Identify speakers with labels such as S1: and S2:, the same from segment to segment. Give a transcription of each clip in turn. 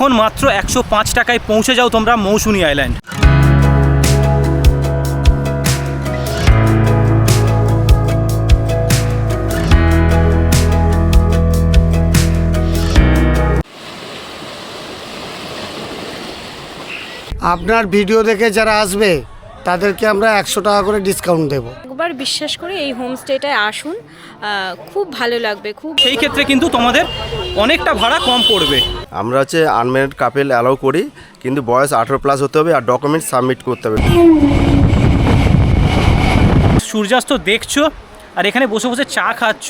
S1: এখন মাত্র 105 টাকায় পৌঁছে যাও তোমরা মৌসুনি আইল্যান্ড।
S2: আপনার ভিডিও দেখে যারা আসবে তাদেরকে আমরা 100 টাকা করে ডিসকাউন্ট দেবো।
S3: একবার বিশ্বাস করে এই হোমস্টেটায় আসুন, খুব ভালো লাগবে।
S1: সেই ক্ষেত্রে কিন্তু তোমাদের অনেকটা ভাড়া কম পড়বে।
S4: আমরা হচ্ছে আনম্যারিড কাপেল অ্যালাউ করি, কিন্তু বয়স 18+ হতে হবে আর ডকুমেন্টস সাবমিট করতে হবে।
S1: সূর্যাস্ত দেখছো আর এখানে বসে বসে চা খাচ্ছ।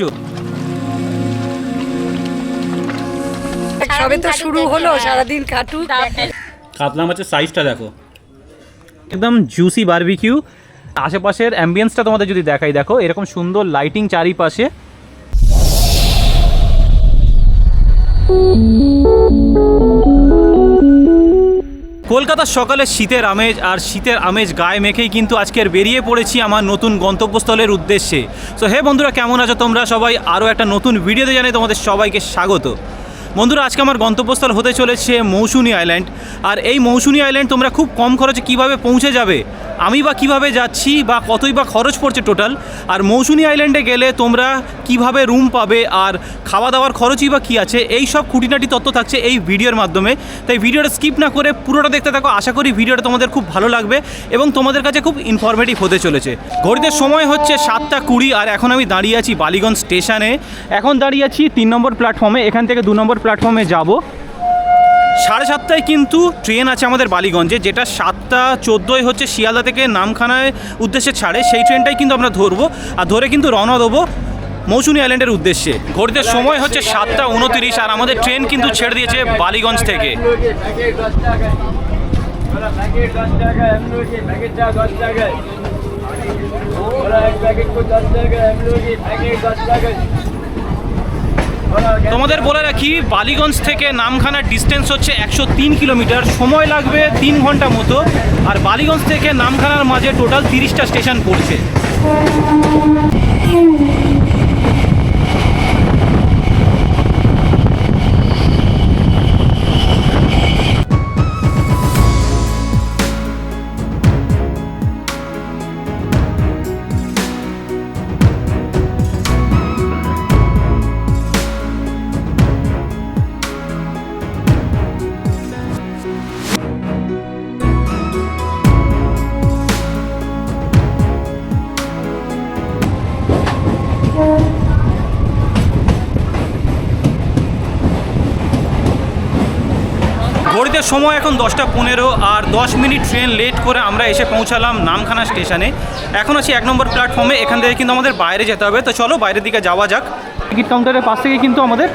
S5: সবে তো শুরু হলো, সারাদিন কাটু।
S1: কাতলা মাছের সাইজটা দেখো, একদম জুসি বারবিকিউ। আশেপাশের অ্যাম্বিয়েন্সটা তোমাদের যদি দেখাই, দেখো এরকম সুন্দর লাইটিং চারিপাশে। কলকাতার সকালে শীতের আমেজ, আর শীতের আমেজ গায়ে মেখেই কিন্তু আজকের বেরিয়ে পড়েছি আমার নতুন গন্তব্যস্থলের উদ্দেশ্যে। সো হে বন্ধুরা, কেমন আছো তোমরা সবাই? আরও একটা নতুন ভিডিওতে জানাই তোমাদের সবাইকে স্বাগত। বন্ধুরা, আজকে আমার গন্তব্যস্থল হতে চলেছে মৌসুনি আইল্যান্ড। আর এই মৌসুনি আইল্যান্ড তোমরা খুব কম খরচে কিভাবে পৌঁছে যাবে, আমি বা কিভাবে যাচ্ছি, বা কতই বা খরচ পড়ছে টোটাল, আর মৌসুনি আইল্যান্ডে গেলে তোমরা কিভাবে রুম পাবে, আর খাওয়া দাওয়ার খরচই বা কী আছে, এই সব খুঁটিনাটি তথ্য থাকছে এই ভিডিওর মাধ্যমে। তাই ভিডিওটা স্কিপ না করে পুরোটা দেখতে থাকো। আশা করি ভিডিওটা তোমাদের খুব ভালো লাগবে এবং তোমাদের কাছে খুব ইনফরমেটিভ হতে চলেছে। ঘড়িতে সময় হচ্ছে 7:20 আর এখন আমি দাঁড়িয়ে আছি বালিগঞ্জ স্টেশনে। এখন দাঁড়িয়ে আছি 3 নম্বর প্ল্যাটফর্মে। এখান থেকে 2 নম্বর প্ল্যাটফর্মে যাব। 7:30টায় কিন্তু ট্রেন আছে আমাদের বালিগঞ্জে, যেটা 7:14 হচ্ছে শিয়ালদা থেকে নামখানায় উদ্দেশ্যে ছাড়ে। সেই ট্রেনটাই কিন্তু আমরা ধরবো, আর ধরে কিন্তু রওনা দেবো মৌসুনি আইল্যান্ডের উদ্দেশ্যে। ঘড়িতে সময় হচ্ছে 7:29 আর আমাদের ট্রেন কিন্তু ছেড়ে দিয়েছে বালিগঞ্জ থেকে। তোমাদের বলে রাখি, বালিগঞ্জ থেকে নামখানার ডিস্টেন্স হচ্ছে 103 কিলোমিটার, সময় লাগবে 3 ঘন্টা মতো। আর বালিগঞ্জ থেকে নামখানার মাঝে টোটাল 30টা স্টেশন পড়ছে। ঘড়িতে সময় এখন 10:15 আর 10 মিনিট ট্রেন লেট করে আমরা এসে পৌঁছালাম নামখানা স্টেশনে। এখন আছি 1 নম্বর প্ল্যাটফর্মে। এখান থেকে কিন্তু আমাদের বাইরে যেতে হবে। তো চলো বাইরের দিকে যাওয়া যাক। টিকিট কাউন্টারের পাশ থেকে কিন্তু আমাদের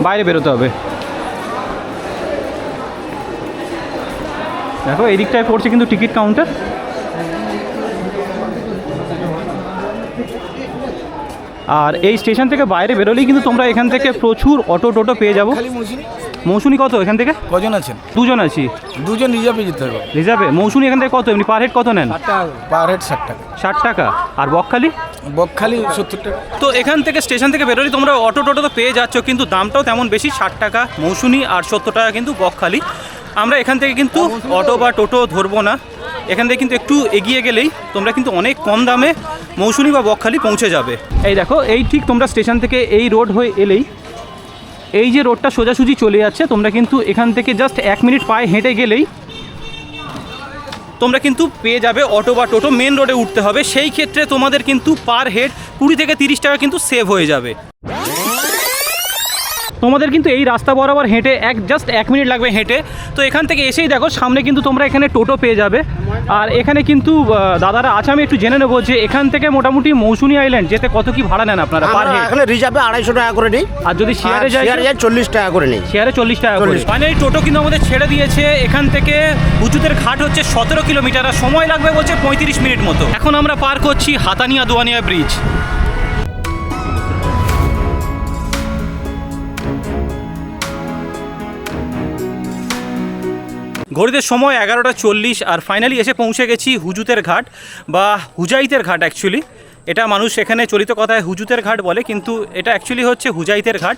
S1: বাইরে বেরোতে হবে। দেখো এই দিকটায় পড়ছে কিন্তু টিকিট কাউন্টার। আর এই স্টেশন থেকে বাইরে বেরোলেই কিন্তু তোমরা এখান থেকে প্রচুর অটো টোটো পেয়ে যাবো। মৌসুনি কত এখান থেকে?
S6: কজন আছেন?
S1: 2 জন আছি।
S6: 2 জন রিজার্ভে যেতে হবে।
S1: রিজার্ভে? মৌসুনি এখান থেকে কত এমনি পার হেড কত নেন?
S6: পার হেড 60 টাকা।
S1: 60 টাকা। আর বকখালি?
S6: বকখালি 70 টাকা।
S1: তো এখান থেকে স্টেশন থেকে বেরোলে তোমরা অটো টোটো তো পেয়ে যাচ্ছ, কিন্তু দামটাও তেমন বেশি। 60 টাকা মৌসুনি আর 70 টাকা কিন্তু বকখালি। আমরা এখান থেকে কিন্তু অটো বা টোটো ধরবো না। এখান থেকে কিন্তু একটু এগিয়ে গেলেই তোমরা কিন্তু অনেক কম দামে মৌসুনি বা বকখালি পৌঁছে যাবে। এই দেখো, এই ঠিক তোমরা স্টেশন থেকে এই রোড হয়ে এলেই এই যে রোডটা সোজাসুজি চলে যাচ্ছে, তোমরা কিন্তু এখান থেকে জাস্ট 1 মিনিট পায়ে হেঁটে গেলেই তোমরা কিন্তু পেয়ে যাবে অটো বা টোটো। মেন রোডে উঠতে হবে। সেই ক্ষেত্রে তোমাদের কিন্তু পার হেড 20 থেকে 30 টাকা কিন্তু সেভ হয়ে যাবে। তোমাদের কিন্তু এই রাস্তা বরাবর হেঁটে জাস্ট 1 মিনিট লাগবে হেঁটে। তো এখান থেকে এসেই দেখো সামনে কিন্তু তোমরা এখানে টোটো পেয়ে যাবে। আর এখানে কিন্তু দাদারা আছে, আমি একটু জেনে নেবো যে এখান থেকে মোটামুটি মৌসুনি আইল্যান্ড যেতে কত কি ভাড়া নেন আপনারা পার হেড?
S2: এখানে রিজার্ভে 250 টাকা করে নিই,
S1: আর যদি শেয়ারে যায়?
S2: 40 টাকা করে নিই।
S1: শেয়ারে 40 টাকা করে। মানে এই টোটো কিন্তু আমাদের ছেড়ে দিয়েছে। এখান থেকে হুজুতের ঘাট হচ্ছে 17 কিলোমিটার আর সময় লাগবে বলছে 35 মিনিট মতো। এখন আমরা পার করছি হাতানিয়া দোয়ানিয়া ব্রিজ। ঘড়িতে সময় 11:40 আর ফাইনালি এসে পৌঁছে গেছি হুজুতের ঘাট বা হুজাইতের ঘাট। অ্যাকচুয়ালি এটা মানুষ এখানে চলিত কথায় হুজুতের ঘাট বলে, কিন্তু এটা অ্যাকচুয়ালি হচ্ছে হুজাইতের ঘাট।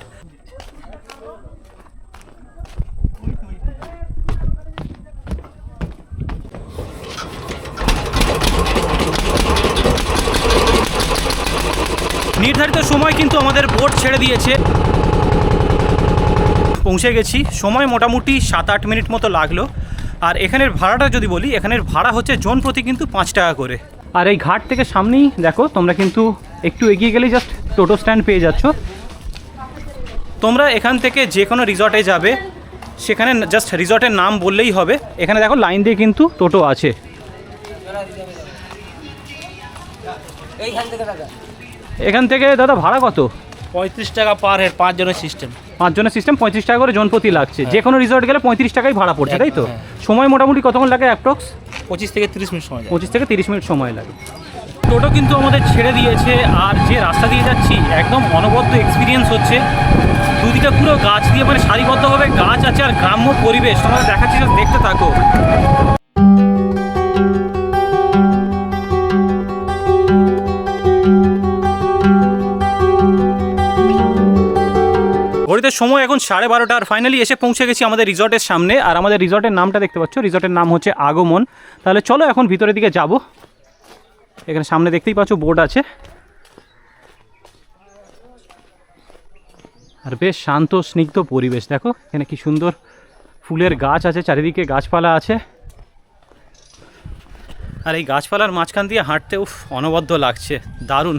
S1: নির্ধারিত সময় কিন্তু আমাদের বোট ছেড়ে দিয়েছে, পৌঁছে গেছি। সময় মোটামুটি 7-8 মিনিট মতো লাগলো। আর এখানের ভাড়াটা যদি বলি, এখানের ভাড়া হচ্ছে জন প্রতি কিন্তু 5 টাকা করে। আর এই ঘাট থেকে সামনেই দেখো তোমরা কিন্তু একটু এগিয়ে গেলেই জাস্ট টোটো স্ট্যান্ড পেয়ে যাচ্ছ। তোমরা এখান থেকে যে কোনো রিসর্টে যাবে, সেখানে জাস্ট রিসর্টের নাম বললেই হবে। এখানে দেখো লাইন দিয়ে কিন্তু টোটো আছে। এখান থেকে দাদা ভাড়া কত?
S7: 35 টাকা পার হেড, 5 জনের সিস্টেম।
S1: 5 জনের সিস্টেম 35 টাকা করে জনপ্রতি লাগছে। যে কোনো রিসর্ট গেলে 35 টাকাই ভাড়া পড়ছে, তাই তো?
S7: হ্যাঁ।
S1: সময় মোটামুটি কতক্ষণ লাগে অ্যাপ্রক্স?
S7: 25 থেকে 30 মিনিট সময় লাগে।
S1: 25 থেকে 30 মিনিট সময় লাগে। টোটো কিন্তু আমাদের ছেড়ে দিয়েছে। আর যে রাস্তা দিয়ে যাচ্ছি একদম অনবদ্য এক্সপিরিয়েন্স হচ্ছে। দুদিকে পুরো গাছ দিয়ে, মানে সারিবদ্ধভাবে গাছ আছে আর গ্রাম্য পরিবেশ। তোমরা দেখাচ্ছি, just দেখতে থাকো। ঘড়িতে সময় এখন 12:30। আর ফাইনালি এসে পৌঁছে গেছি আমাদের রিসর্টের সামনে। আর আমাদের রিসর্টের নামটা দেখতে পাচ্ছ, রিসর্টের নাম হচ্ছে আগমন। তাহলে চলো এখন ভিতরের দিকে যাব। এখানে সামনে দেখতেই পাচ্ছ বোর্ড আছে। আর বেশ শান্ত স্নিগ্ধ পরিবেশ। দেখো এখানে কি সুন্দর ফুলের গাছ আছে, চারিদিকে গাছপালা আছে। আর এই গাছপালার মাঝখান দিয়ে হাঁটতে অনবদ্য লাগছে, দারুণ।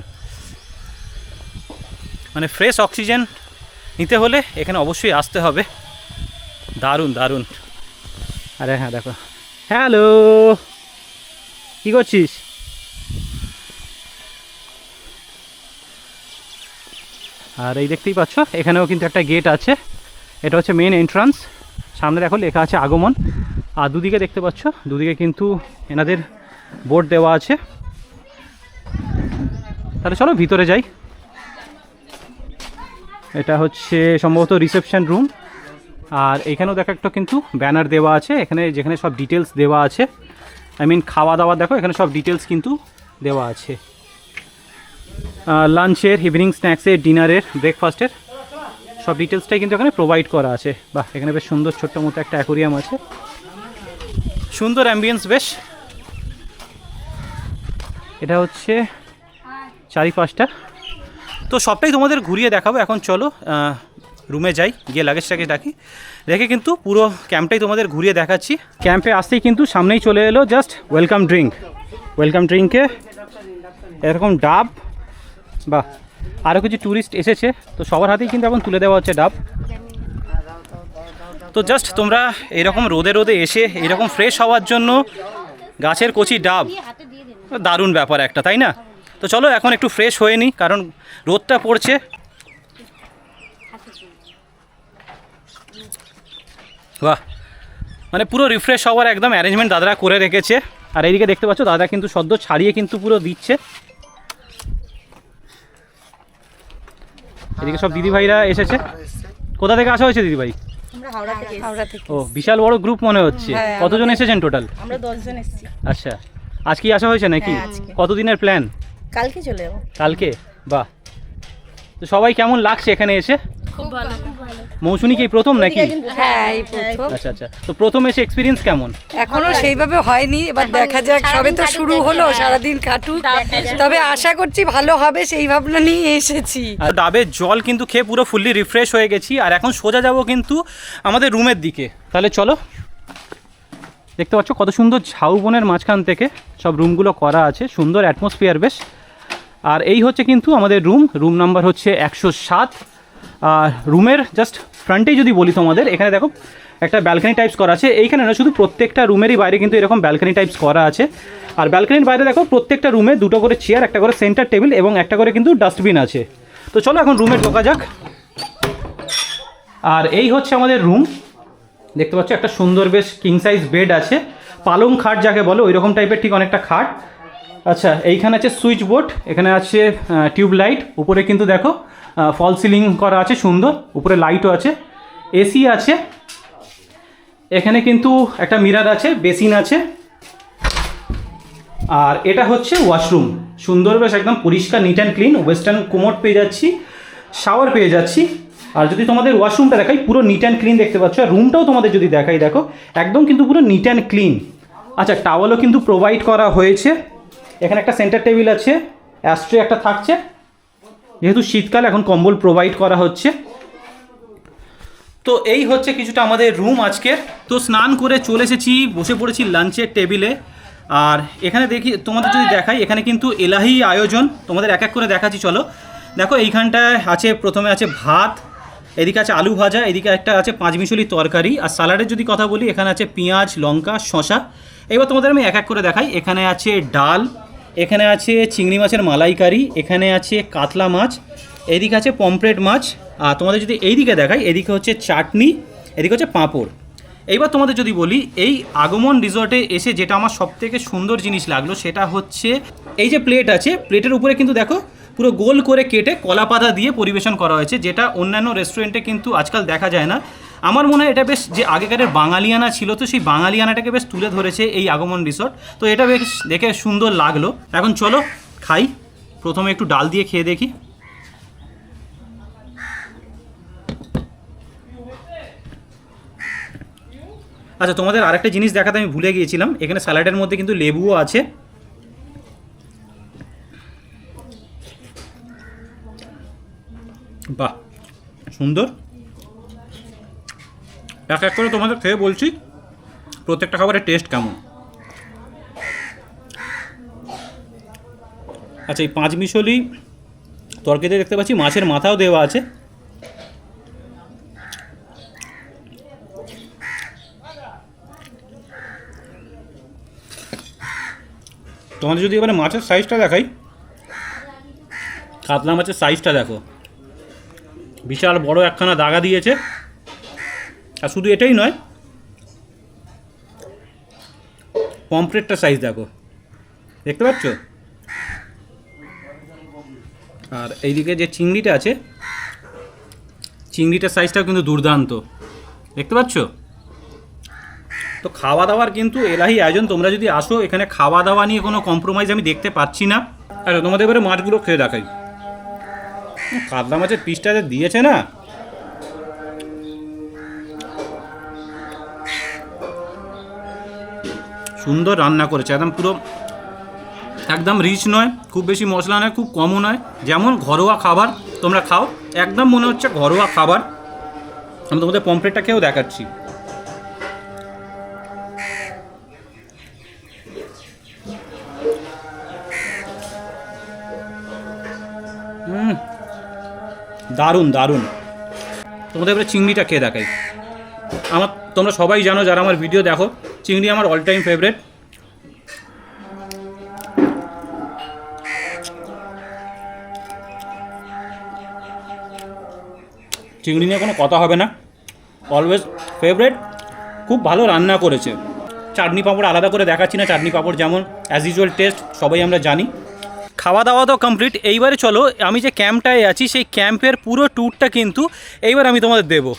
S1: মানে ফ্রেশ অক্সিজেন নিতে হলে এখানে অবশ্যই আসতে হবে। দারুণ দারুণ। আরে হ্যাঁ দেখো, হ্যালো, কী করছিস? আর এই দেখতেই পাচ্ছ এখানেও কিন্তু একটা গেট আছে। এটা হচ্ছে মেন এন্ট্রান্স। সামনে দেখো লেখা আছে আগমন। আর দুদিকে দেখতে পাচ্ছ, দুদিকে কিন্তু এনাদের বোর্ড দেওয়া আছে। তাহলে চলো ভিতরে যাই। এটা হচ্ছে সম্ভবত রিসেপশন রুম। আর এখানেও দেখো একটা কিন্তু ব্যানার দেওয়া আছে, এখানে যেখানে সব ডিটেলস দেওয়া আছে। খাওয়া দাওয়া দেখো এখানে সব ডিটেলস কিন্তু দেওয়া আছে। লাঞ্চের, ইভিনিং স্ন্যাক্সের, ডিনারের, ব্রেকফাস্টের সব ডিটেলসটাই কিন্তু এখানে প্রোভাইড করা আছে। বাহ, এখানে বেশ সুন্দর ছোট্ট মতো একটা অ্যাকোরিয়াম আছে। সুন্দর অ্যাম্বিয়েন্স বেশ। এটা হচ্ছে চারিপাশটা। তো সবটাই তোমাদের ঘুরিয়ে দেখাবো। এখন চলো রুমে যাই, গিয়ে লাগেজটাকে ডাকি, রেখে কিন্তু পুরো ক্যাম্পটাই তোমাদের ঘুরিয়ে দেখাচ্ছি। ক্যাম্পে আসতেই কিন্তু সামনেই চলে এলো জাস্ট ওয়েলকাম ড্রিঙ্ক। ওয়েলকাম ড্রিঙ্কে এরকম ডাব, বাহ, আরও কিছু ট্যুরিস্ট এসেছে, তো সবার হাতেই কিন্তু এখন তুলে দেওয়া হচ্ছে ডাব। তো জাস্ট তোমরা এরকম রোদে রোদে এসে এরকম ফ্রেশ হওয়ার জন্য গাছের কচি ডাব, দারুণ ব্যাপার একটা, তাই না? তো চলো এখন একটু ফ্রেশ হয়ে নিই, কারণ রোদটা পড়ছে। বাহ, মানে পুরো রিফ্রেশ হওয়ার একদম অ্যারেঞ্জমেন্ট দাদারা করে রেখেছে। আর এইদিকে দেখতে পাচ্ছ দাদা কিন্তু সদ্য ছাড়িয়ে কিন্তু পুরো দিচ্ছে। এদিকে সব দিদিভাইরা এসেছে। কোথা থেকে আসা হয়েছে দিদিভাই?
S5: হাওড়া থেকে।
S1: ও, বিশাল বড় গ্রুপ মনে হচ্ছে।
S5: হ্যাঁ,
S1: কতজন এসেছেন টোটাল?
S5: আমরা 10 জন এসেছি।
S1: আচ্ছা, আজকে আসা হয়েছে নাকি?
S5: হ্যাঁ, আজকে।
S1: কতদিনের প্ল্যান?
S5: কালকে চলে যাবো।
S1: কালকে? বাহ। তো সবাই কেমন লাগছে এখানে এসে?
S3: খুব ভালো।
S1: মৌসুমী কি প্রথম নাকি?
S5: হ্যাঁ, এই প্রথম।
S1: আচ্ছা আচ্ছা। তো প্রথম এসে এক্সপিরিয়েন্স কেমন?
S5: এখনো সেইভাবে হয়নি, এবার দেখা যাক। সবে তো শুরু হলো, সারাদিন কাটুক। তবে আশা করছি ভালো হবে, সেই ভাবনা নিয়ে এসেছি।
S1: আর ডাবের জল কিন্তু খেয়ে পুরো ফুললি রিফ্রেশ হয়ে গেছি। আর এখন সোজা যাব কিন্তু আমাদের রুমের দিকে। তাহলে চলো। দেখতে পাচ্ছ কত সুন্দর ঝাউবনের মাঝখান থেকে সব রুমগুলো করা আছে, সুন্দর অ্যাটমসফিয়ার বেশ। আর এই হচ্ছে কিন্তু আমাদের রুম নাম্বার হচ্ছে 107। আর রুমের জাস্ট ফ্রন্টেই যদি বলি তোমাদের, এখানে দেখো একটা ব্যালকনি টাইপস করা আছে। এইখানে না, শুধু প্রত্যেকটা রুমেরই বাইরে কিন্তু এরকম ব্যালকনি টাইপস করা আছে। আর ব্যালকনির বাইরে দেখো প্রত্যেকটা রুমে 2টো করে চেয়ার, একটা করে সেন্টার টেবিল এবং একটা করে কিন্তু ডাস্টবিন আছে। তো চলো এখন রুমে ঢোকা যাক। আর এই হচ্ছে আমাদের রুম। দেখতে পাচ্ছ একটা সুন্দর বেশ কিং সাইজ বেড আছে, পালং খাট যাকে বলো ওই রকম টাইপের ঠিক অনেকটা খাট। আচ্ছা, এইখানে আছে সুইচ বোর্ড, এখানে আছে টিউব লাইট, উপরে কিন্তু দেখো ফল সিলিং করা আছে সুন্দর, উপরে লাইটও আছে, এসি আছে, এখানে কিন্তু একটা মিরর আছে, বেসিন আছে। আর এটা হচ্ছে ওয়াশরুম, সুন্দর বেশ একদম পরিষ্কার, neat and clean. Western commode পেয়ে যাচ্ছি, শাওয়ার পেয়ে যাচ্ছি। আর যদি তোমাদের ওয়াশরুমটা দেখাই, পুরো নিট অ্যান্ড ক্লিন দেখতে পাচ্ছ। আর রুমটাও তোমাদের যদি দেখাই, দেখো একদম কিন্তু পুরো নিট অ্যান্ড ক্লিন। আচ্ছা, টাওয়ালও কিন্তু প্রোভাইড করা হয়েছে। এখানে একটা সেন্টার টেবিল আছে, অ্যাস্ট্রে একটা থাকছে। যেহেতু শীতকাল এখন কম্বল প্রোভাইড করা হচ্ছে। তো এই হচ্ছে কিছুটা আমাদের রুম আজকের। তো স্নান করে চলে এসেছি, বসে পড়েছি লাঞ্চের টেবিলে। আর এখানে দেখি তোমাদের যদি দেখাই, এখানে কিন্তু এলাহি আয়োজন, তোমাদের এক এক করে দেখাচ্ছি চলো। দেখো এইখানটায় আছে, প্রথমে আছে ভাত, এদিকে আছে আলু ভাজা, এদিকে একটা আছে পাঁচমিশালি তরকারি, আর স্যালাডের যদি কথা বলি এখানে আছে পেঁয়াজ, লঙ্কা, শসা। এবার তোমাদের আমি এক এক করে দেখাই। এখানে আছে ডাল, এখানে আছে চিংড়ি মাছের মালাইকারি, এখানে আছে কাতলা মাছ, এদিকে আছে পমফ্রেট মাছ। আর তোমাদের যদি এইদিকে দেখাই, এদিকে হচ্ছে চাটনি, এদিকে হচ্ছে পাঁপড়। এইবার তোমাদের যদি বলি, এই আগমন রিসর্টে এসে যেটা আমার সবথেকে সুন্দর জিনিস লাগলো সেটা হচ্ছে এই যে প্লেট আছে, প্লেটের উপরে কিন্তু দেখো পুরো গোল করে কেটে কলা পাতা দিয়ে পরিবেশন করা হয়েছে, যেটা অন্যান্য রেস্টুরেন্টে কিন্তু আজকাল দেখা যায় না। আমার মনে হয় এটা বেশ, যে আগেকারের বাঙালিয়ানা ছিল, তো সেই বাঙালিয়ানাটাকে বেশ তুলে ধরেছে এই আগমন রিসর্ট। তো এটা বেশ দেখে সুন্দর লাগলো। এখন চলো খাই। প্রথমে একটু ডাল দিয়ে খেয়ে দেখি। আচ্ছা, তোমাদের আরেকটা জিনিস দেখাতে আমি ভুলে গিয়েছিলাম, এখানে স্যালাডের মধ্যে কিন্তু লেবুও আছে। বাহ, সুন্দর। এক এক করে তোমাদের খেয়ে বলছি প্রত্যেকটা খাবারের টেস্ট কেমন। আচ্ছা, এই পাঁচমিশালি তরকারিতে দেখতে পাচ্ছি মাছের মাথাও দেওয়া আছে। তোমাদের যদি এবারে মাছের সাইজটা দেখাই, কাতলা মাছের সাইজটা দেখো, বিশাল বড় একখানা দাগা দিয়েছে। আর শুধু এটাই নয়, পমফ্রেটটার সাইজ দেখো, দেখতে পাচ্ছ? আর এইদিকে যে চিংড়িটা আছে, চিংড়িটার সাইজটাও কিন্তু দুর্দান্ত, দেখতে পাচ্ছ? তো খাওয়া দাওয়ার কিন্তু এলাহি আয়োজন। তোমরা যদি আসো, এখানে খাওয়া দাওয়া নিয়ে কোনো কম্প্রোমাইজ আমি দেখতে পাচ্ছি না। আচ্ছা, তোমাদের এবারে মাছগুলো খেয়ে দেখাই। কাতলা মাছের পিসটা যে দিয়েছে না, সুন্দর রান্না করেছে, একদম পুরো একদম রিচ নয়, খুব বেশি মশলা নয়, খুব কমও নয়, যেমন ঘরোয়া খাবার তোমরা খাও, একদম মনে হচ্ছে ঘরোয়া খাবার। আমি তোমাদের পমফ্রেটটা খেয়েও দেখাচ্ছি। দারুণ দারুণ। তোমাদের এবারে চিংড়িটা খেয়ে দেখাই। তোমরা সবাই জানো, যারা আমার ভিডিও দেখো, চিংড়ি আমার অল টাইম ফেভারিট। চিংড়ি নিয়ে কোনো কথা হবে না, অলওয়েজ ফেভারিট। খুব ভালো রান্না করেছে। চাটনি পাঁপড় আলাদা করে দেখাচ্ছি না, চাটনি পাঁপড় যেমন অ্যাজ ইউজুয়াল টেস্ট সবাই আমরা জানি। খাওয়া দাওয়া তো কমপ্লিট। এইবারে চলো, আমি যে ক্যাম্পটায় আছি সেই ক্যাম্পের পুরো ট্যুরটা কিন্তু এইবার আমি তোমাদের দেবো।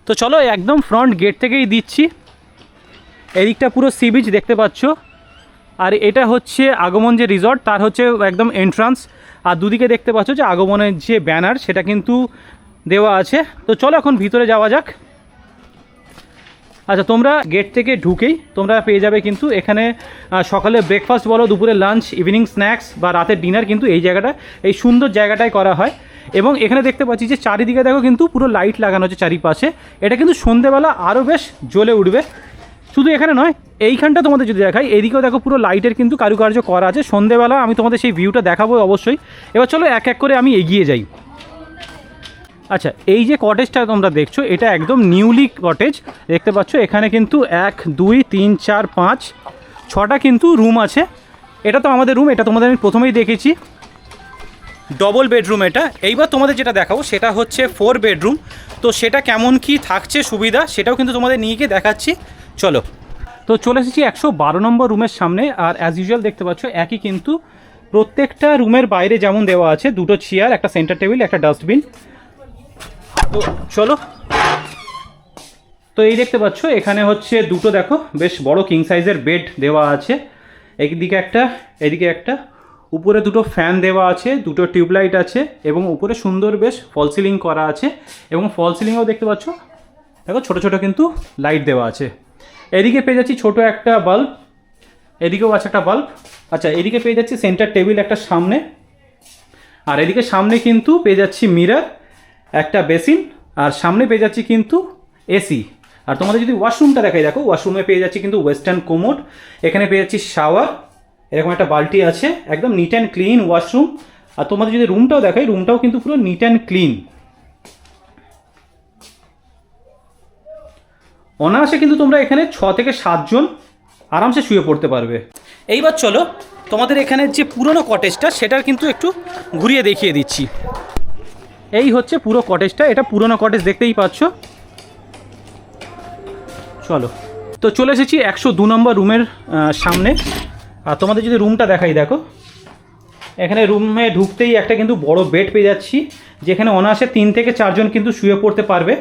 S1: তো চলো, একদম ফ্রন্ট গেট থেকেই দিচ্ছি। এদিকটা পুরো সি বিচ দেখতে পাচ্ছ, আর এটা হচ্ছে আগমন যে রিসর্ট তার হচ্ছে একদম এন্ট্রান্স। আর দুদিকে দেখতে পাচ্ছ যে আগমনের যে ব্যানার সেটা কিন্তু দেওয়া আছে। তো চলো এখন ভিতরে যাওয়া যাক। আচ্ছা, তোমরা গেট থেকে ঢুকেই তোমরা পেয়ে যাবে কিন্তু এখানে সকালে ব্রেকফাস্ট বলো, দুপুরে লাঞ্চ, ইভিনিং স্ন্যাক্স বা রাতের ডিনার কিন্তু এই জায়গাটা, এই সুন্দর জায়গাটায় করা হয়। এবং এখানে দেখতে পাচ্ছি যে চারিদিকে দেখো কিন্তু পুরো লাইট লাগানো আছে চারিপাশে। এটা কিন্তু সন্ধেবেলা আরও বেশ জ্বলে উঠবে। শুধু এখানে নয়, এইখানটা তোমাদের যদি দেখাই, এদিকেও দেখো পুরো লাইটের কিন্তু কারুকার্য করা আছে। সন্ধেবেলা আমি তোমাদের সেই ভিউটা দেখাবো অবশ্যই। এবার চলো এক এক করে আমি এগিয়ে যাই। আচ্ছা, এই যে কটেজটা তোমরা দেখছো, এটা একদম নিউলি কটেজ দেখতে পাচ্ছ। এখানে কিন্তু 1 2 3 4 5 6টা কিন্তু রুম আছে। এটা তো আমাদের রুম, এটা তোমাদের আমি প্রথমেই দেখেছি, ডবল বেডরুম এটা। এইবার তোমাদের যেটা দেখাবো সেটা হচ্ছে 4 বেডরুম। তো সেটা কেমন কি থাকছে সুবিধা, সেটাও কিন্তু তোমাদের নিয়ে গিয়ে দেখাচ্ছি। চলো, তো চলে এসেছি 112 নম্বর রুমের সামনে। আর অ্যাজ ইউজুয়াল দেখতে পাচ্ছ একই কিন্তু প্রত্যেকটা রুমের বাইরে যেমন দেওয়া আছে, 2টো চেয়ার, একটা সেন্টার টেবিল, একটা ডাস্টবিন। তো চলো, তো এই দেখতে পাচ্ছ এখানে হচ্ছে 2টো দেখো বেশ বড় কিং সাইজের বেড দেওয়া আছে। একদিকে একটা, এদিকে একটা। উপরে 2টো ফ্যান দেওয়া আছে, 2টো টিউবলাইট আছে, এবং উপরে সুন্দর বেশ ফল সিলিং করা আছে। এবং ফল সিলিংয়েও দেখতে পাচ্ছ দেখো ছোটো ছোটো কিন্তু লাইট দেওয়া আছে। এদিকে পেয়ে যাচ্ছি ছোটো একটা বাল্ব, এদিকেও আছে একটা বাল্ব। আচ্ছা, এদিকে পেয়ে যাচ্ছি সেন্টার টেবিল একটা সামনে। আর এদিকে সামনে কিন্তু পেয়ে যাচ্ছি মিরর, একটা বেসিন, আর সামনে পেয়ে যাচ্ছি কিন্তু এসি। আর তোমাদের যদি ওয়াশরুমটা দেখাই, দেখো ওয়াশরুমে পেয়ে যাচ্ছি কিন্তু ওয়েস্টার্ন কোমোড, এখানে পেয়ে যাচ্ছি শাওয়ার, এরকম একটা বালতি আছে, একদম নিট অ্যান্ড ক্লিন ওয়াশরুম। আর তোমাদের যদি রুমটাও দেখাই, রুমটাও কিন্তু পুরো নিট অ্যান্ড ক্লিন। অনায়াসে কিন্তু তোমরা এখানে 6 থেকে 7 জন আরামসে শুয়ে পড়তে পারবে। এইবার চলো তোমাদের এখানে যে পুরনো কটেজটা সেটার কিন্তু একটু ঘুরিয়ে দেখিয়ে দিচ্ছি। এই হচ্ছে পুরো কটেজটা, এটা পুরনো কটেজ দেখতেই পাচ্ছ। চলো, তো চলে এসেছি 102 নম্বর রুমের সামনে। আর তোমাদের যদি রুমটা দেখাই, দেখো এখানে রুমে ঢুকতেই একটা কিন্তু বড় বেড পেয়ে যাচ্ছি, যেখানে অনায়াসে 3 থেকে 4 জন কিন্তু শুয়ে পড়তে পারবে।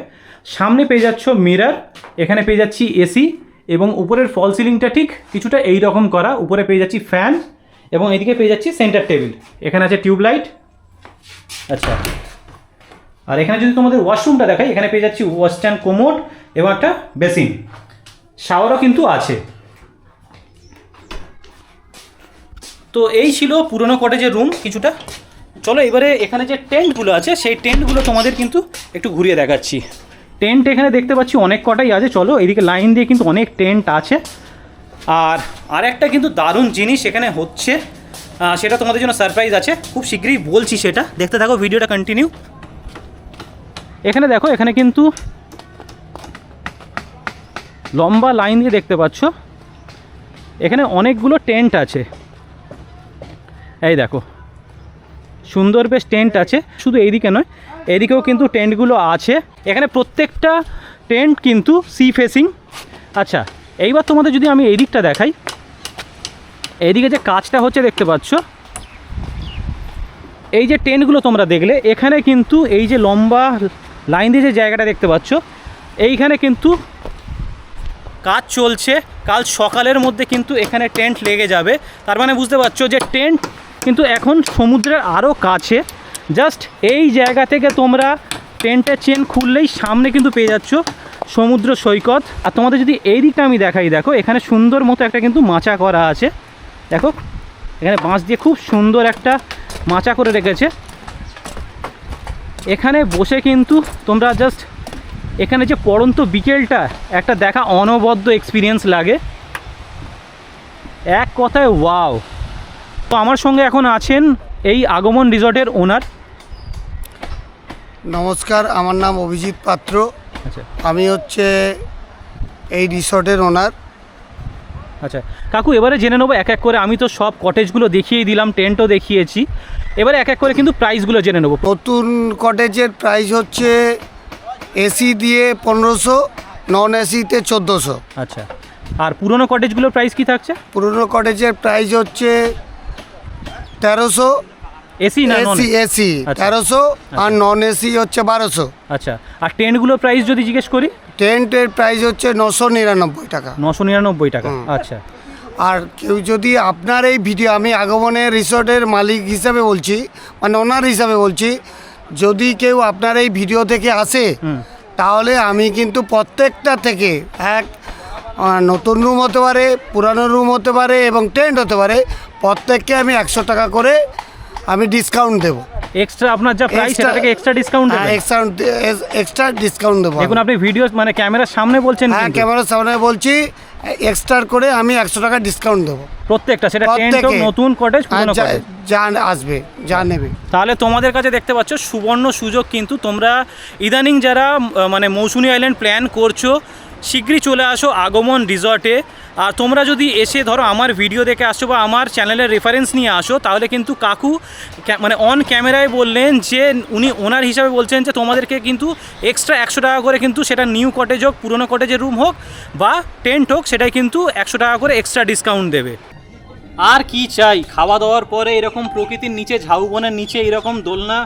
S1: সামনে পেয়ে যাচ্ছ মিরর, এখানে পেয়ে যাচ্ছি এসি, এবং উপরের ফল সিলিংটা ঠিক কিছুটা এই রকম করা, উপরে পেয়ে যাচ্ছি ফ্যান, এবং এদিকে পেয়ে যাচ্ছি সেন্টার টেবিল, এখানে আছে টিউবলাইট। আচ্ছা, আর এখানে যদি তোমাদের ওয়াশরুমটা দেখাই, এখানে পেয়ে যাচ্ছি ওয়েস্টার্ন কোমোড এবং একটা বেসিন, শাওয়ারও কিন্তু আছে। তো এই ছিল পুরনো কটেজের রুম কিছুটা। চলো এবারে এখানে যে টেন্টগুলো আছে সেই টেন্টগুলো তোমাদের কিন্তু একটু ঘুরিয়ে দেখাচ্ছি। টেন্ট এখানে দেখতে পাচ্ছি অনেক কটাই আছে। চলো, এইদিকে লাইন দিয়ে কিন্তু অনেক টেন্ট আছে। আর একটা কিন্তু দারুণ জিনিস এখানে হচ্ছে, সেটা তোমাদের জন্য সারপ্রাইজ আছে, খুব শীঘ্রই বলছি সেটা, দেখতে থাকো ভিডিওটা কন্টিনিউ। এখানে দেখো, এখানে কিন্তু লম্বা লাইন দিয়ে দেখতে পাচ্ছ, এখানে অনেকগুলো টেন্ট আছে। এই দেখো, সুন্দর বেশ টেন্ট আছে, শুধু এইদিকে নয়, এদিকেও কিন্তু টেন্টগুলো আছে। এখানে প্রত্যেকটা টেন্ট কিন্তু সি ফেসিং। আচ্ছা, এইবার তোমাদের যদি আমি এই দিকটা দেখাই, এইদিকে যে কাজটা হচ্ছে দেখতে পাচ্ছ, এই যে টেন্টগুলো তোমরা দেখলে, এখানে কিন্তু এই যে লম্বা লাইন দিয়ে যে জায়গাটা দেখতে পাচ্ছ, এইখানে কিন্তু কাজ চলছে। কাল সকালের মধ্যে কিন্তু এখানে টেন্ট লেগে যাবে। তার মানে বুঝতে পারছো যে টেন্ট কিন্তু এখন সমুদ্রের আরও কাছে। জাস্ট এই জায়গা থেকে তোমরা টেন্টের চেন খুললেই সামনে কিন্তু পেয়ে যাচ্ছ সমুদ্র সৈকত। আর তোমাদের যদি এই দিকটা আমি দেখাই, দেখো এখানে সুন্দর মতো একটা কিন্তু মাচা করা আছে। দেখো এখানে বাঁশ দিয়ে খুব সুন্দর একটা মাচা করে রেখেছে। এখানে বসে কিন্তু তোমরা জাস্ট এখানে যে পড়ন্ত বিকেলটা একটা দেখা অনবদ্য এক্সপিরিয়েন্স লাগে, এক কথায় ওয়াও। তো আমার সঙ্গে এখন আছেন এই আগমন রিসর্টের ওনার।
S2: নমস্কার, আমার নাম অভিজিৎ পাত্র।
S1: আচ্ছা
S2: আমি হচ্ছে এই রিসর্টের ওনার।
S1: আচ্ছা কাকু, এবারে জেনে নেবো এক এক করে। আমি তো সব কটেজগুলো দেখিয়েই দিলাম, টেন্টও দেখিয়েছি, এবারে এক এক করে কিন্তু প্রাইসগুলো জেনে নেবো।
S2: নতুন কটেজের প্রাইস হচ্ছে এসি দিয়ে 1500, নন এসিতে 1400।
S1: আচ্ছা, আর পুরনো কটেজগুলোর প্রাইস কি থাকছে?
S2: পুরনো কটেজের প্রাইস হচ্ছে 1300,
S1: এসি না নন?
S2: এসি
S1: আচ্ছা।
S2: 1300, আর নন এসি হচ্ছে 1200।
S1: আচ্ছা, আর টেন্টগুলোর প্রাইস যদি জিজ্ঞেস করি?
S2: টেন্টের প্রাইস হচ্ছে 999 টাকা।
S1: 999 টাকা। আচ্ছা,
S2: আর কেউ যদি আপনার এই ভিডিও, আমি আগমনের রিসর্টের মালিক হিসাবে বলছি, মানে ওনার হিসাবে বলছি, যদি কেউ আপনার এই ভিডিও থেকে আসে, তাহলে আমি কিন্তু প্রত্যেকটা থেকে নতুন রুম হতে পারে, পুরানো রুম হতে পারে এবং টেন্ট হতে পারে, প্রত্যেককে আমি 100 টাকা করে আমি ডিসকাউন্ট দেবো।
S1: এক্সট্রা আপনার যা প্রাইস সেটা থেকে এক্সট্রা ডিসকাউন্ট দেবেন?
S2: এক্সট্রা ডিসকাউন্ট দেবো।
S1: দেখুন আপনি ভিডিও মানে ক্যামেরার সামনে বলছেন।
S2: হ্যাঁ, ক্যামেরার সামনে বলছি, এক্সট্রা করে আমি 100 টাকা ডিসকাউন্ট দেবো
S1: প্রত্যেকটা, সেটা টেন্ট হোক, নতুন কটেজ, পুরনো কটেজ,
S2: যা আসবে, যা নেবে।
S1: তাহলে তোমাদের কাছে দেখতে পাচ্ছ সুবর্ণ সুযোগ কিন্তু। তোমরা ইদানিং যারা মানে মৌসুনি আইল্যান্ড প্ল্যান করছো, শীঘ্রই চলে আসো আগমন রিসর্টে। আর তোমরা যদি এসে ধরো আমার ভিডিও দেখে আসছো বা আমার চ্যানেলের রেফারেন্স নিয়ে আসো, তাহলে কিন্তু কাকু মানে অন ক্যামেরায় বললেন যে উনি ওনার হিসাবে বলছেন যে তোমাদেরকে কিন্তু এক্সট্রা 100 টাকা করে, কিন্তু সেটা নিউ কটেজ হোক, পুরনো কটেজের রুম হোক বা টেন্ট হোক, সেটাই কিন্তু 100 টাকা করে এক্সট্রা ডিসকাউন্ট দেবে। আর কি চাই, খাওয়া দাওয়ার পরে এরকম প্রকৃতির নিচে, ঝাউবনের নিচে এরকম দোলনা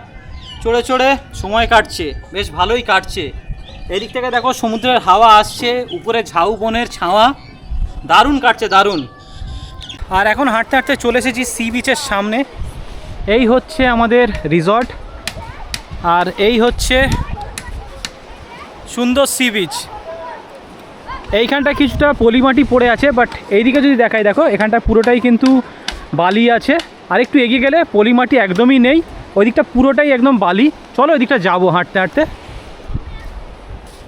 S1: চড়ে চড়ে সময় কাটছে, বেশ ভালোই কাটছে। এদিক থেকে দেখো সমুদ্রের হাওয়া আসছে, উপরে ঝাউবনের ছাওয়া, দারুণ কাটছে, দারুণ। আর এখন হাঁটতে হাঁটতে চলে এসেছি সি বিচের সামনে। এই হচ্ছে আমাদের রিসর্ট, আর এই হচ্ছে সুন্দর সি বিচ। এইখানটা কিছুটা পলিমাটি পড়ে আছে, বাট এইদিকে যদি দেখাই, দেখো এখানটা পুরোটাই কিন্তু বালি আছে। আর একটু এগিয়ে গেলে পলিমাটি একদমই নেই, ওই দিকটা পুরোটাই একদম বালি। চলো ওই দিকটা যাবো হাঁটতে হাঁটতে।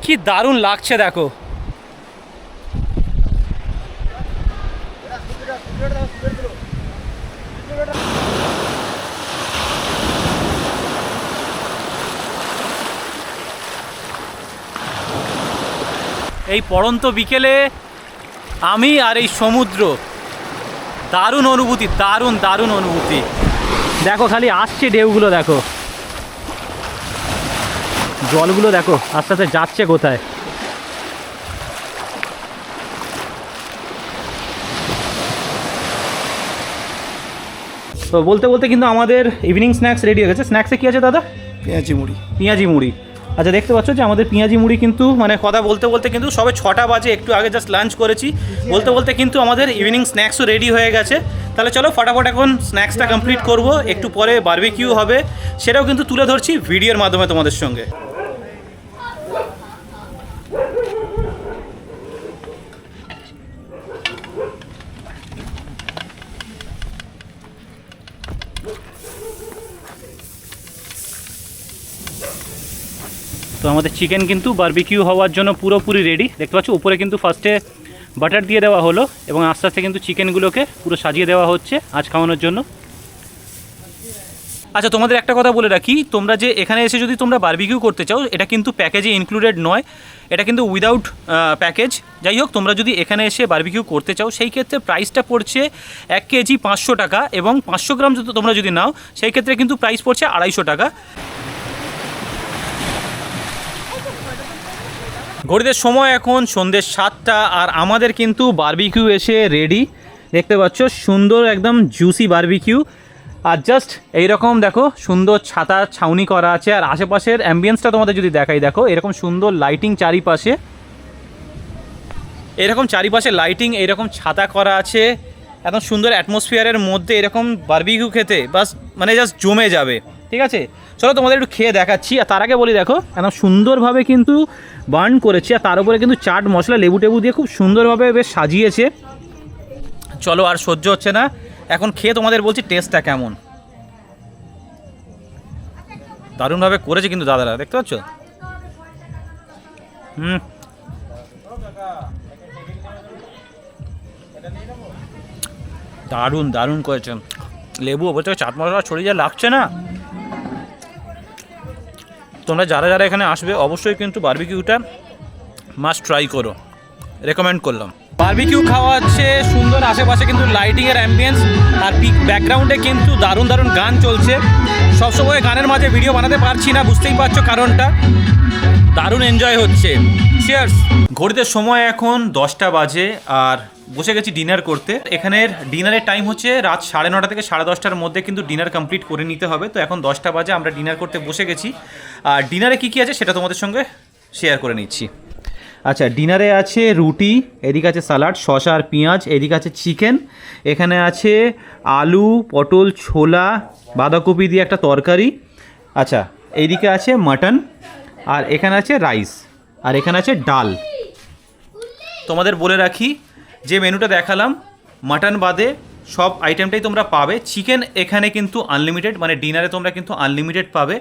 S1: কি দারুণ লাগছে দেখো। এই পড়ন্ত বিকেলে আমি আর এই সমুদ্র, দারুণ অনুভূতি, দারুণ দারুণ অনুভূতি। দেখো খালি আসছে ঢেউগুলো, দেখো জলগুলো দেখো আস্তে আস্তে যাচ্ছে কোথায়। তো বলতে বলতে কিন্তু আমাদের ইভিনিং স্ন্যাক্স রেডি হয়ে গেছে। স্ন্যাক্সে কী আছে দাদা?
S6: পেঁয়াজি মুড়ি।
S1: পেঁয়াজি মুড়ি। আচ্ছা দেখতে পাচ্ছ যে আমাদের পেঁয়াজি মুড়ি কিন্তু মানে কথা বলতে বলতে কিন্তু সবে 6টা বাজে, একটু আগে জাস্ট লাঞ্চ করেছি, বলতে বলতে কিন্তু আমাদের ইভিনিং স্ন্যাক্সও রেডি হয়ে গেছে। তাহলে চলো ফটাফট এখন স্ন্যাক্সটা কমপ্লিট করব, একটু পরে বারবিকিউ হবে, সেটাও কিন্তু তুলে ধরছি ভিডিওর মাধ্যমে তোমাদের সঙ্গে। তো আমাদের চিকেন কিন্তু বারবিকিউ হওয়ার জন্য পুরোপুরি রেডি। দেখতে পাচ্ছ উপরে কিন্তু ফার্স্টে বাটার দিয়ে দেওয়া হলো এবং আস্তে আস্তে কিন্তু চিকেনগুলোকে পুরো সাজিয়ে দেওয়া হচ্ছে আজ খাওয়ানোর জন্য। আচ্ছা তোমাদের একটা কথা বলে রাখি, তোমরা যে এখানে এসে যদি তোমরা বারবিকিউ করতে চাও, এটা কিন্তু প্যাকেজে ইনক্লুডেড নয়, এটা কিন্তু উইদাউট প্যাকেজ। যাই হোক, তোমরা যদি এখানে এসে বারবিকিউ করতে চাও সেই ক্ষেত্রে প্রাইসটা পড়ছে 1 কেজি 500 টাকা, এবং 500 গ্রাম তোমরা যদি নাও সেই ক্ষেত্রে কিন্তু প্রাইস পড়ছে 250 টাকা। ঘড়িতে সময় এখন সন্ধ্যে 7টা, আর আমাদের কিন্তু বারবিকিউ এসে রেডি। দেখতে পাচ্ছ সুন্দর একদম জুসি বারবিকিউ, আর জাস্ট এইরকম দেখো সুন্দর ছাতা ছাউনি করা আছে, আর আশেপাশের অ্যাম্বিয়েন্সটা তোমাদের যদি দেখাই, দেখো এরকম সুন্দর লাইটিং চারিপাশে, এরকম চারিপাশে লাইটিং, এরকম ছাতা করা আছে, একদম সুন্দর অ্যাটমসফিয়ারের মধ্যে এরকম বারবিকিউ খেতে বাস মানে জাস্ট জমে যাবে। ঠিক আছে, চলো তোমাদের একটু খেয়ে দেখাচ্ছি। আর তার আগে বলি, দেখো একদম সুন্দরভাবে কিন্তু বার্ন করেছি, আর তার উপরে কিন্তু চাট মশলা লেবু টেবু দিয়ে খুব সুন্দরভাবে বেশ সাজিয়েছে। চলো আর সহ্য হচ্ছে না, এখন খেয়ে তোমাদের বলছি টেস্টটা কেমন। দারুণভাবে করেছে কিন্তু দাদারা, দেখতে পাচ্ছ। দারুণ দারুণ করেছে, লেবু ওপর থেকে চাট মশলা ছড়িয়ে যা লাগছে না। তোমরা যারা যারা এখানে আসবে অবশ্যই কিন্তু বারবিকিউটা মাস্ট ট্রাই করো, রেকমেন্ড করলাম। বারবিকিউ খাওয়া হচ্ছে সুন্দর, আশেপাশে কিন্তু লাইটিংয়ের অ্যাম্বিয়েন্স, আর ব্যাকগ্রাউন্ডে কিন্তু দারুণ দারুণ গান চলছে। সবসময় গানের মাঝে ভিডিও বানাতে পারছি না, বুঝতেই পারছো কারণটা। দারুণ এনজয় হচ্ছে। চিয়ার্স। ঘড়িতে সময় এখন 10টা বাজে, আর বসে গেছি ডিনার করতে। এখানের ডিনারের টাইম হচ্ছে রাত 9:30 থেকে 10:30টার মধ্যে কিন্তু ডিনার কমপ্লিট করে নিতে হবে। তো এখন 10টা বাজে, আমরা ডিনার করতে বসে গেছি। আর ডিনারে কী কী আছে সেটা তোমাদের সঙ্গে শেয়ার করে নিচ্ছি। আচ্ছা, ডিনারে আছে রুটি, এদিকে আছে স্যালাড, শসা আর পেঁয়াজ, এদিকে আছে চিকেন, এখানে আছে আলু, পটল, ছোলা, বাঁধাকপি দিয়ে একটা তরকারি। আচ্ছা, এইদিকে আছে মাটন, আর এখানে আছে রাইস, আর এখানে আছে ডাল। তোমাদের বলে রাখি, যে মেনুটা দেখালাম মাটন বাদে সব আইটেমটাই তোমরা পাবে। চিকেন এখানে কিন্তু আনলিমিটেড, মানে ডিনারে তোমরা কিন্তু আনলিমিটেড পাবে।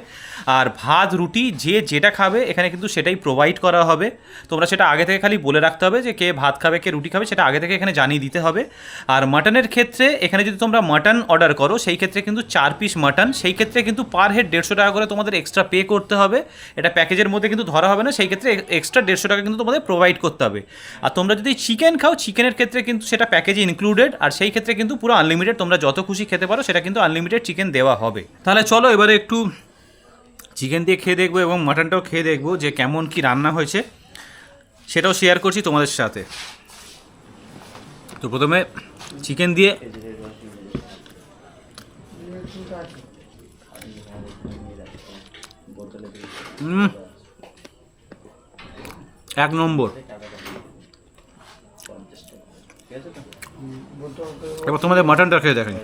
S1: আর ভাত রুটি যে যেটা খাবে এখানে কিন্তু সেটাই প্রোভাইড করা হবে। তোমরা সেটা আগে থেকে খালি বলে রাখতে হবে যে কে ভাত খাবে কে রুটি খাবে, সেটা আগে থেকে এখানে জানিয়ে দিতে হবে। আর মাটনের ক্ষেত্রে এখানে যদি তোমরা মাটন অর্ডার করো সেই ক্ষেত্রে কিন্তু 4 পিস মাটন, সেই ক্ষেত্রে কিন্তু পার হেড 150 টাকা করে তোমাদের এক্সট্রা পে করতে হবে। এটা প্যাকেজের মধ্যে কিন্তু ধরা হবে না, সেই ক্ষেত্রে এক্সট্রা 150 টাকা কিন্তু তোমাদের প্রোভাইড করতে হবে। আর তোমরা যদি চিকেন খাও, চিকেনের ক্ষেত্রে কিন্তু সেটা প্যাকেজে ইনক্লুডেড, আর সেই ক্ষেত্রে কিন্তু পুরো আনলিমিটেড, তোমরা যত খুশি খেতে পারো, সেটা কিন্তু আনলিমিটেড চিকেন দেওয়া হবে। তাহলে চলো এবারে একটু চিকেন দিয়ে খেয়ে দেখবো এবং মাটনটাও খেয়ে দেখবো যে কেমন কি রান্না হয়েছে, সেটাও শেয়ার করছি তোমাদের সাথে। তো প্রথমে চিকেন দিয়ে এক নম্বর। এবার তোমাদের মাটনটা খেয়ে দেখেন,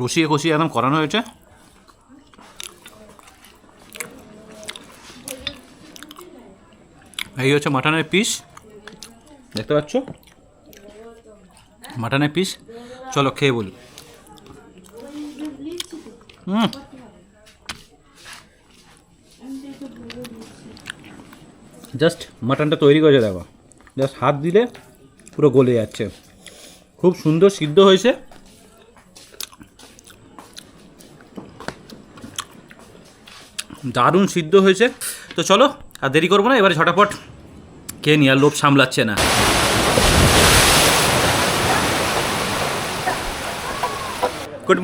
S1: রসিয়ে কষিয়ে একদম করানো হয়েছে। এই হচ্ছে মাটনের পিস, দেখতে পাচ্ছ মাটনের পিস। চলো খেয়ে বলি। জাস্ট মাটনটা তৈরি করেছে দেখো, জাস্ট হাত দিলে পুরো গলে যাচ্ছে, খুব সুন্দর সিদ্ধ হয়েছে। দারুণ সিদ্ধ হয়েছে। তো চলো আর দেরি করবো না, এবারে ঝটাপট কে নিয়ে আর লোভ সামলাচ্ছে না। Good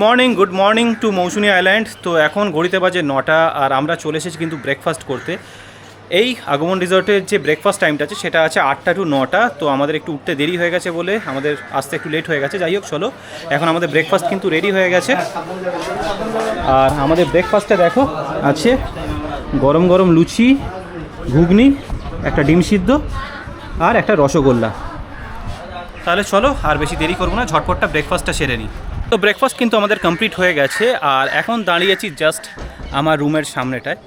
S1: morning to Mousuni island. তো এখন ঘড়িতে বাজে 9টা আর আমরা চলে এসেছি কিন্তু ব্রেকফাস্ট করতে। এই আগমন রিসর্টের যে ব্রেকফাস্ট টাইমটা আছে সেটা আছে 8টা টু 9টা। তো আমাদের একটু উঠতে দেরি হয়ে গেছে বলে আমাদের আসতে একটু লেট হয়ে গেছে। যাই হোক চলো, এখন আমাদের ব্রেকফাস্ট কিন্তু রেডি হয়ে গেছে। আর আমাদের ব্রেকফাস্টে দেখো আছে গরম গরম লুচি, ঘুগনি, একটা ডিম সিদ্ধ আর একটা রসগোল্লা। তাহলে চলো আর বেশি দেরি করবো না, ঝটপটটা ব্রেকফাস্টটা সেরে নিই। তো ব্রেকফাস্ট কিন্তু আমাদের কমপ্লিট হয়ে গেছে আর এখন দাঁড়িয়েছি জাস্ট আমার রুমের সামনেটায়।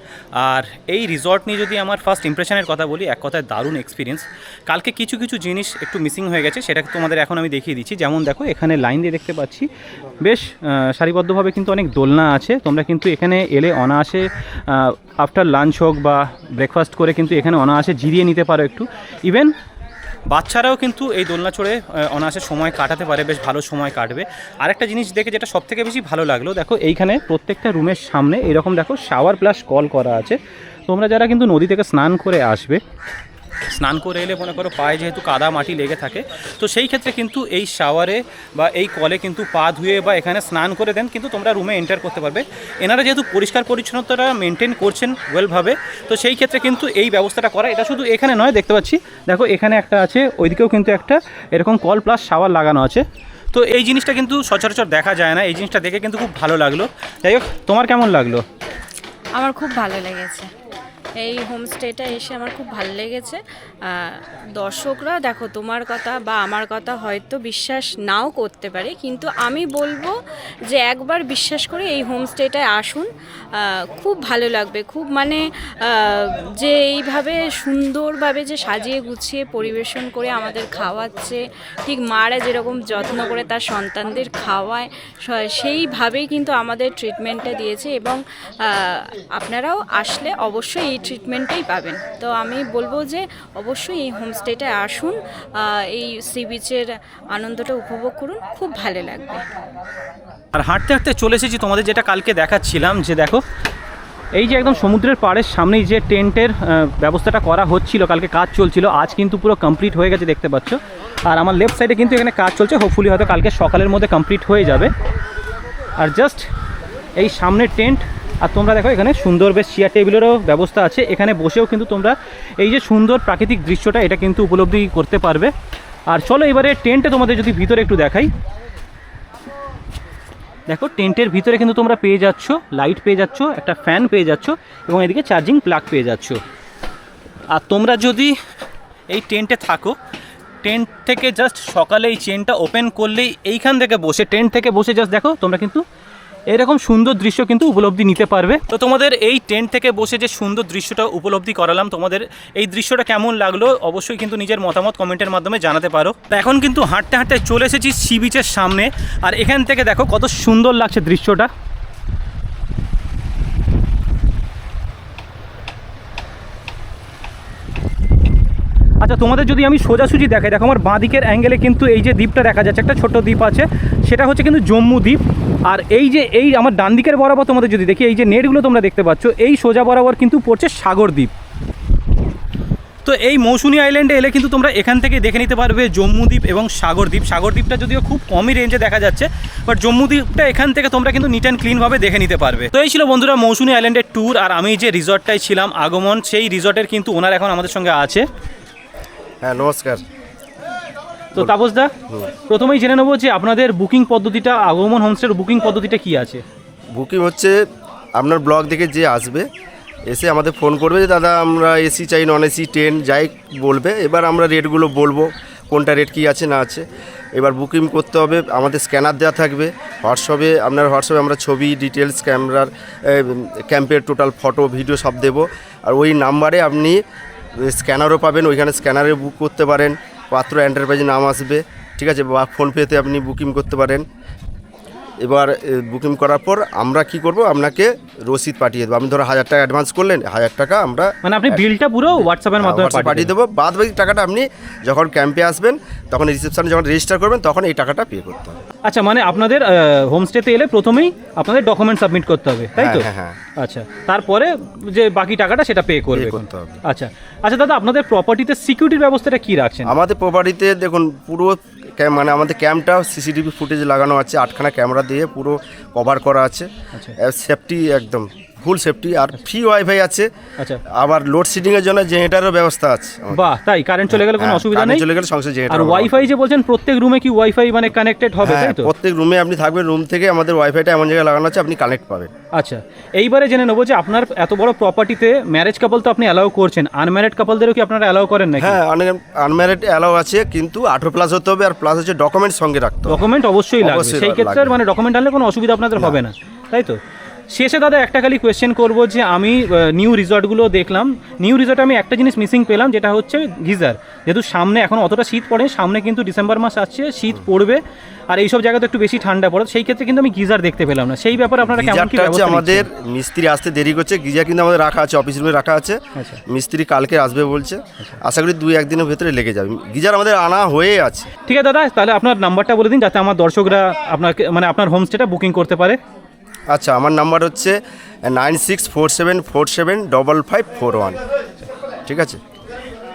S1: আর এই রিসর্ট নিয়ে যদি আমার ফার্স্ট ইমপ্রেশনের কথা বলি, এক কথায় দারুণ এক্সপিরিয়েন্স। কালকে কিছু কিছু জিনিস একটু মিসিং হয়ে গেছে, সেটা তোমাদের এখন আমি দেখিয়ে দিচ্ছি। যেমন দেখো এখানে লাইন দিয়ে দেখতে পাচ্ছি বেশ সারিবদ্ধভাবে কিন্তু অনেক দোলনা আছে। তোমরা কিন্তু এখানে এলে অনায়াসে আফটার লাঞ্চ হোক বা ব্রেকফাস্ট করে কিন্তু এখানে অনায়াসে জিরিয়ে নিতে পারো একটু। ইভেন বাচ্চারাও কিন্তু এই দোলনা চড়ে অনায়াসে সময় কাটাতে পারে, বেশ ভালো সময় কাটবে। আরেকটা জিনিস দেখে যেটা সবথেকে বেশি ভালো লাগলো, দেখো এইখানে প্রত্যেকটা রুমের সামনে এরকম দেখো শাওয়ার প্লাস কল করা আছে। তোমরা যারা কিন্তু নদী থেকে স্নান করে আসবে, স্নান করে এলে মনে করো পায়ে যেহেতু কাদা মাটি লেগে থাকে, তো সেই ক্ষেত্রে কিন্তু এই শাওয়ারে বা এই কলে কিন্তু পা ধুয়ে বা এখানে স্নান করে দেন কিন্তু তোমরা রুমে এন্টার করতে পারবে। এনারা যেহেতু পরিষ্কার পরিচ্ছন্নতাটা মেনটেন করছেন ওয়েলভাবে, তো সেই ক্ষেত্রে কিন্তু এই ব্যবস্থাটা করা। এটা শুধু এখানে নয়, দেখতে পাচ্ছি দেখো এখানে একটা আছে, ওইদিকেও কিন্তু একটা এরকম কল প্লাস শাওয়ার লাগানো আছে। তো এই জিনিসটা কিন্তু সচরাচর দেখা যায় না, এই জিনিসটা দেখে কিন্তু খুব ভালো লাগলো। যাই হোক, তোমার কেমন লাগলো?
S3: আমার খুব ভালো লেগেছে এই হোমস্টেটা এসে, আমার খুব ভালো লেগেছে। দর্শকরা দেখো তোমার কথা বা আমার কথা হয়তো বিশ্বাস নাও করতে পারে, কিন্তু আমি বলবো যে একবার বিশ্বাস করে এই হোমস্টেটায় আসুন, খুব ভালো লাগবে। খুব মানে যে এইভাবে সুন্দরভাবে যে সাজিয়ে গুছিয়ে পরিবেশন করে আমাদের খাওয়াচ্ছে, ঠিক মারা যেরকম যত্ন করে তার সন্তানদের খাওয়ায়, সেইভাবেই কিন্তু আমাদের ট্রিটমেন্টটা দিয়েছে। এবং আপনারাও আসলে অবশ্যই এই ট্রিটমেন্টটাই পাবেন। তো আমি বলবো যে অবশ্যই এই হোমস্টেটায় আসুন, এই সি বিচের আনন্দটা উপভোগ করুন, খুব ভালো লাগবে।
S1: আর হাঁটতে হাঁটতে চলে এসেছি তোমাদের যেটা কালকে দেখাচ্ছিলাম, যে দেখো এই যে একদম সমুদ্রের পাড়ের সামনেই যে টেন্টের ব্যবস্থাটা করা হচ্ছিল, কালকে কাজ চলছিল, আজ কিন্তু পুরো কমপ্লিট হয়ে গেছে দেখতে পাচ্ছ। আর আমার লেফট সাইডে কিন্তু এখানে কাজ চলছে, হোপফুলি হয়তো কালকে সকালের মধ্যে কমপ্লিট হয়ে যাবে। আর জাস্ট এই সামনের টেন্ট, আর তোমরা দেখো এখানে সুন্দর বেশ চেয়ার টেবিলেরও ব্যবস্থা আছে, এখানে বসেও কিন্তু তোমরা এই যে সুন্দর প্রাকৃতিক দৃশ্যটা এটা কিন্তু উপলব্ধি করতে পারবে। আর চলো এবারে টেন্টে তোমাদের যদি ভিতরে একটু দেখাই, দেখো টেন্টের ভিতরে কিন্তু তোমরা পেয়ে যাচ্ছ লাইট, পেয়ে যাচ্ছ একটা ফ্যান, পেয়ে যাচ্ছ এবং এদিকে চার্জিং প্লাগ পেয়ে যাচ্ছ। আর তোমরা যদি এই টেন্টে থাকো, টেন্ট থেকে জাস্ট সকালে এই চেনটা ওপেন করলেই এইখান থেকে বসে, টেন্ট থেকে বসে জাস্ট দেখো তোমরা কিন্তু এরকম সুন্দর দৃশ্য কিন্তু উপলব্ধি নিতে পারবে। তো তোমাদের এই টেন্ট থেকে বসে যে সুন্দর দৃশ্যটা উপলব্ধি করালাম, তোমাদের এই দৃশ্যটা কেমন লাগলো অবশ্যই কিন্তু নিজের মতামত কমেন্টের মাধ্যমে জানাতে পারো। এখন কিন্তু হাঁটতে হাঁটতে চলে এসেছি সি বিচের সামনে, আর এখান থেকে দেখো কত সুন্দর লাগছে দৃশ্যটা। আচ্ছা, তোমাদের যদি আমি সোজাসুজি দেখাই, দেখো আমার বাঁ দিকের অ্যাঙ্গেলে কিন্তু এই যে দ্বীপটা দেখা যাচ্ছে, একটা ছোট দ্বীপ আছে, সেটা হচ্ছে কিন্তু জম্মু দ্বীপ। আর এই যে এই আমার ডান দিকের বরাবর তোমাদের যদি দেখি, এই যে নেটগুলো তোমরা দেখতে পাচ্ছ, এই সোজা বরাবর কিন্তু পড়ছে সাগর দ্বীপ। তো এই মৌসুনি আইল্যান্ডে এলে কিন্তু তোমরা এখান থেকে দেখে নিতে পারবে জম্মু দ্বীপ এবং সাগর দ্বীপ। সাগর দ্বীপটা যদিও খুব কমই রেঞ্জে দেখা যাচ্ছে, বাট জম্মু দ্বীপটা এখান থেকে তোমরা কিন্তু নিট অ্যান্ড ক্লিনভাবে দেখে নিতে পারবে। তো এই ছিল বন্ধুরা মৌসুনি আইল্যান্ডের ট্যুর। আর আমি যে রিসর্টটায় ছিলাম আগমন, সেই রিসর্টের কিন্তু ওনার এখন আমাদের সঙ্গে আছে।
S4: হ্যাঁ, নমস্কার।
S1: তো তাপসদা, প্রথমেই জেনে নেবো যে আপনাদের বুকিং পদ্ধতিটা, আগমন হোমস্টের বুকিং পদ্ধতিটা কি আছে?
S4: বুকিং হচ্ছে আপনার ব্লগ দেখে যে আসবে, এসে আমাদের ফোন করবে যে দাদা আমরা এসি চাই, নন এসি, ট্রেন যাই বলবে, এবার আমরা রেটগুলো বলবো কোনটা রেট কী আছে না আছে। এবার বুকিং করতে হবে, আমাদের স্ক্যানার দেওয়া থাকবে হোয়াটসঅ্যাপে, হোয়াটসঅ্যাপে আমরা ছবি ডিটেলস, ক্যামেরার ক্যাম্পের টোটাল ফটো ভিডিও সব দেবো। আর ওই নাম্বারে আপনি স্ক্যানারও পাবেন, ওইখানে স্ক্যানারে বুক করতে পারেন, পাত্র এন্টারপ্রাইজ নাম আসবে, ঠিক আছে, বা ফোনপেতে আপনি বুকিং করতে পারেন। এবার বুকিং করার পর আমরা কি করব, আপনাকে রসিদ পাঠিয়ে দেবো। আপনি ধরো 1000 টাকা অ্যাডভান্স করলেন, 1000 টাকা আমরা
S1: মানে আপনি বিলটা পুরো হোয়াটসঅ্যাপের মাধ্যমে
S4: পাঠিয়ে দেবো। বাদ বাকি টাকাটা আপনি যখন ক্যাম্পে আসবেন, তখন রিসেপশনে যখন রেজিস্টার করবেন, তখন এই টাকাটা পে করতে হবে।
S1: আচ্ছা, মানে আপনাদের হোমস্টেতে এলে প্রথমেই আপনাদের ডকুমেন্ট সাবমিট করতে হবে, তাই তো?
S4: হ্যাঁ, হ্যাঁ।
S1: আচ্ছা, তারপরে যে বাকি টাকাটা সেটা পে করবে।
S4: করতে হবে।
S1: আচ্ছা আচ্ছা দাদা, আপনাদের প্রপার্টিতে সিকিউরিটির ব্যবস্থাটা কি রাখছেন?
S4: আমাদের প্রপার্টিতে দেখুন পুরো মানে আমাদের ক্যাম্পটা সিসিটিভি ফুটেজ লাগানো আছে, 8খানা ক্যামেরা দিয়ে পুরো কভার করা আছে। সেফটি একদম ফুল সেফটি, আর ফ্রি ওয়াইফাই আছে।
S1: আচ্ছা,
S4: আবার লোডশেডিংয়ের জন্য জেনারেটারও ব্যবস্থা আছে।
S1: বাহ, তাই? কারেন্ট চলে গেলে কোনো অসুবিধা নেই?
S4: চলে গেলে সংসার
S1: আর
S4: জেনারেটার।
S1: ওয়াইফাই যে বলছেন, প্রত্যেক রুমে কি ওয়াইফাই মানে কানেক্টেড হবে, তাই তো?
S4: প্রত্যেক রুমে আপনি থাকবেন, রুম থেকে আমাদের ওয়াইফাইটা এমন জায়গায় লাগানো আছে, আপনি কানেক্ট পাবেন।
S1: আচ্ছা, এইবারে জেনে নেবো যে আপনার এত বড় প্রপার্টিতে ম্যারেজ কাপল তো আপনি অ্যালাউ করছেন, আনম্যারিড কাপলদেরও কি আপনারা অ্যালাউ করেন নাকি?
S4: হ্যাঁ, অনেক আনম্যারিড অ্যালাউ আছে, কিন্তু 18+ হতে হবে, আর প্লাস হচ্ছে ডকুমেন্ট সঙ্গে রাখতে হবে।
S1: ডকুমেন্ট অবশ্যই লাগবে,
S4: অবশ্যই
S1: সেই ক্ষেত্রে
S4: লাগবে।
S1: মানে ডকুমেন্ট আনলে কোনো অসুবিধা আপনাদের হবে না, তাই তো? শেষে দাদা একটা খালি কোয়েশ্চেন করবো যে আমি নিউ রিসর্টগুলো দেখলাম, নিউ রিসর্টে আমি একটা জিনিস মিসিং পেলাম, যেটা হচ্ছে গিজার। যেহেতু সামনে এখন অতটা শীত পড়ে, সামনে কিন্তু ডিসেম্বর মাস আসছে, শীত পড়বে, আর এইসব জায়গাতে একটু বেশি ঠান্ডা পড়ে, সেই ক্ষেত্রে কিন্তু আমি গিজার দেখতে পেলাম না। সেই ব্যাপারে আপনারা কেমন কি
S4: গিজারটা হচ্ছে
S1: ব্যবস্থা
S4: আমাদের
S1: নিচ্ছেন?
S4: মিস্ত্রি আসতে দেরি করছে, গিজার কিন্তু আমাদের রাখা আছে, অফিস রুমে রাখা আছে।
S1: আচ্ছা।
S4: মিস্ত্রি কালকে আসবে বলছে, আশা করি 2-1 দিনের ভেতরে লেগে যাবে। গিজার আমাদের আনা হয়ে আছে।
S1: ঠিক আছে দাদা, তাহলে আপনার নাম্বারটা বলে দিন, যাতে আমার দর্শকরা আপনাকে মানে আপনার হোমস্টেটা বুকিং করতে পারে।
S4: আচ্ছা, আমার নাম্বার হচ্ছে 9647475541। ঠিক আছে,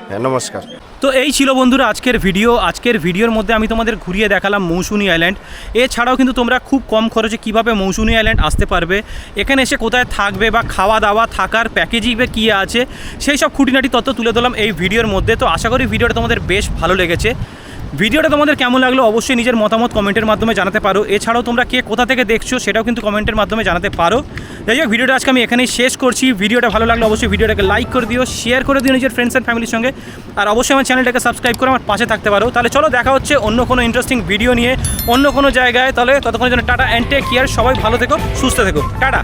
S4: হ্যাঁ, নমস্কার।
S1: তো এই ছিল বন্ধুরা আজকের ভিডিও। আজকের ভিডিওর মধ্যে আমি তোমাদের ঘুরিয়ে দেখালাম মৌসুনি আইল্যান্ড। এছাড়াও কিন্তু তোমরা খুব কম খরচে কিভাবে মৌসুনি আইল্যান্ড আসতে পারবে, এখানে এসে কোথায় থাকবে বা খাওয়া দাওয়া থাকার প্যাকেজিংয়ে কী আছে, সেই সব খুঁটিনাটি তথ্য তুলে ধরলাম এই ভিডিওর মধ্যে। তো আশা করি ভিডিওটা তোমাদের বেশ ভালো লেগেছে। ভিডিওটা তোমাদের কেমন লাগলো অবশ্যই নিজের মতামত কমেন্টের মাধ্যমে জানাতে পারো। এছাড়াও তোমরা কে কোথা থেকে দেখছো সেটাও কিন্তু কমেন্টের মাধ্যমে জানাতে পারো। যাই হোক, ভিডিওটা আজকে আমি এখানেই শেষ করছি। ভিডিওটা ভালো লাগলে অবশ্যই ভিডিওটাকে লাইক করে দিও, শেয়ার করে দিও নিজের ফ্রেন্ডস অ্যান্ড ফ্যামিলির সঙ্গে, আর অবশ্যই আমার চ্যানেলটাকে সাবস্ক্রাইব করে আমার পাশে থাকতে পারো। তাহলে চলো, দেখা হচ্ছে অন্য কোনো ইন্টারেস্টিং ভিডিও নিয়ে অন্য কোনো জায়গায়। তাহলে ততক্ষণের জন্য টাটা অ্যান্ড টেক কেয়ার। সবাই ভালো থেকো, সুস্থ থেকো, টাটা।